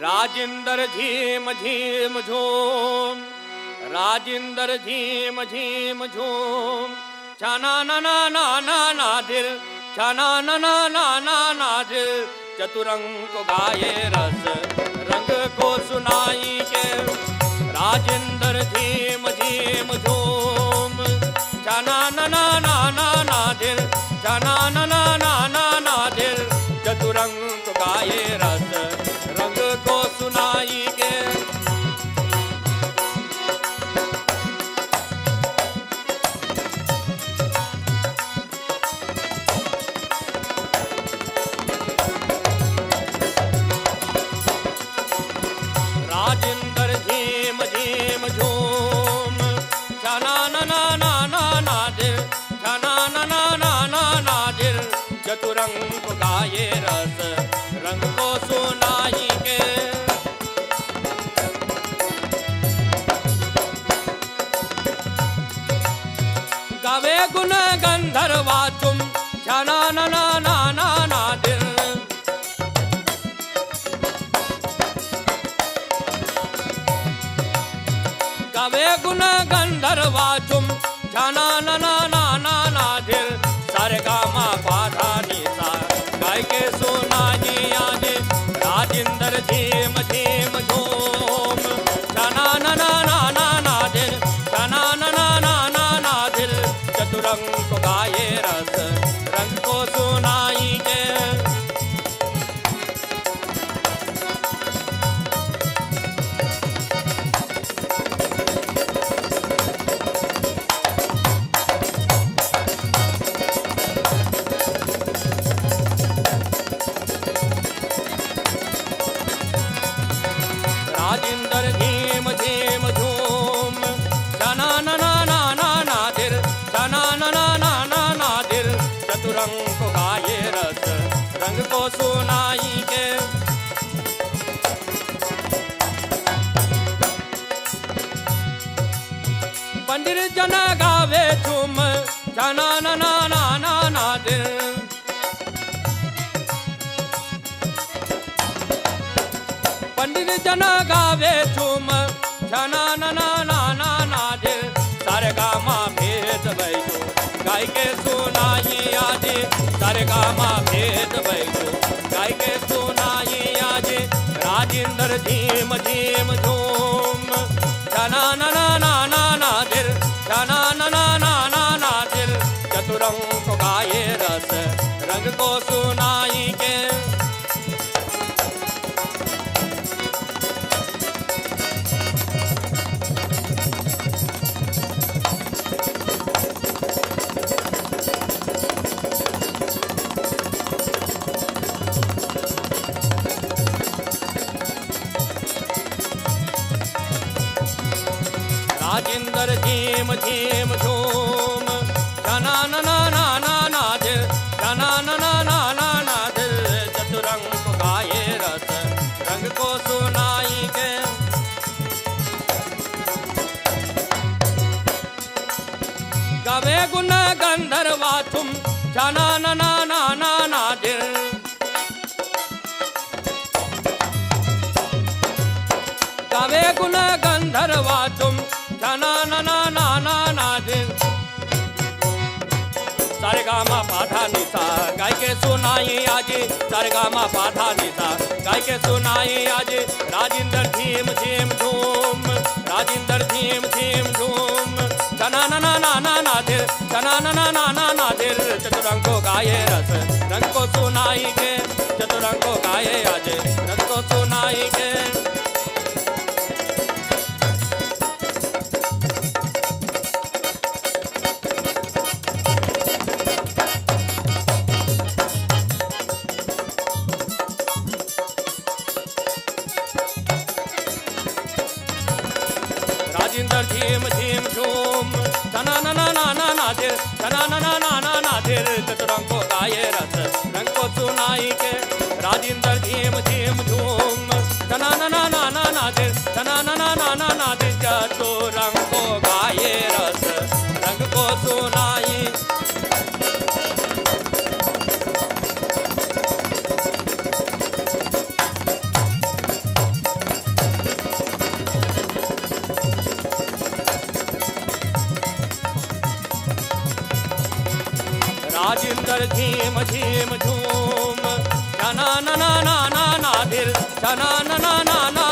राजिंदर झीम झीम झूम, राजिंदर झीम झीम झूम, छाना ना ना ना ना नादिर, छाना ना ना ना ना नादिर, चतुरंग को गाये रस रंग को सुनाई के। राजिंदर झीम झीम झूम, छाना ना ना ना ना नादिर, छाना ना ना ना ना नादिर, चतुरंग को गाये रस रंग को सुनाई के। राजिंदर झीम झीम झूम, छाना ना ना ना ना नादिर, छाना ना ना ना ना नादिर, चतुरंग को गाये रस रंग को सुनाई के। गावे गुण गंधर्वा तुम, छाना ना ना ना ना नादिर, गावे गुण गंधर्वा तुम, छाना ना ना ना ना नादिर, सारे गामा पाधा नीसा गाय के सुनाई आज। राजिंदर झीम झीम झूम, छाना ना ना ना ना नादिर, छाना ना ना ना ना नादिर, चतुरंग को गाये रस रंग को सुनाई के। राजिंदर झीम झीम झूम, छाना ना ना ना ना नादिर, छाना ना ना ना ना नादिर, चतुरंग को गाये रस रंग को सुनाई के। पंडित जन गावे झूम, छाना ना ना ना ना नादिर, पंडित जन गावे झूम, छाना ना ना ना ना नादिर, सारे गामा भेद बैठो गाय के सुनाई आज। सारे गामा भेद बैठो गाय के सुनाई आज। राजिंदर झीम झीम झूम, छाना ना ना ना ना नादिर, छाना ना ना ना ना नादिर, चतुरंग को गाये रस रंग को सुनाई के। राजिंदर झीम झीम झूम, छाना ना ना ना ना नादिर, छाना ना ना ना ना नादिर, चतुरंग को गाये रस रंग को सुनाई के। गावे गुण गंधर्वा तुम, छाना ना ना ना ना नादिर, गावे गुण गंधर्वा तुम, छाना ना ना ना ना नादिर, सारे गामा पाधा निसा गाय के सुनाई आज। सारे गामा पाधा निसा गाय के सुनाई आज। राजिंदर झीम झीम झूम, राजिंदर झीम झीम झूम, छाना ना ना ना ना नादिर, छाना ना ना ना ना नादिर, चतुरंग को गाये रस रंग को सुनाई के। चतुरंग को गाये आज रंग को सुनाई के। राजिंदर झीम झीम झूम, छाना ना ना ना ना नादिर, छाना ना ना ना ना नादिर, चतुरंग को गाये रस रंग को सुनाई के। राजिंदर झीम झीम झूम, छाना ना ना ना ना नादिर, छाना ना ना ना ना नादिर, चतुरंग को गाये रस रंग को सुनाई। राजिंदर झीम झीम झूम, छना ना ना ना ना ना, धीर छना ना ना ना ना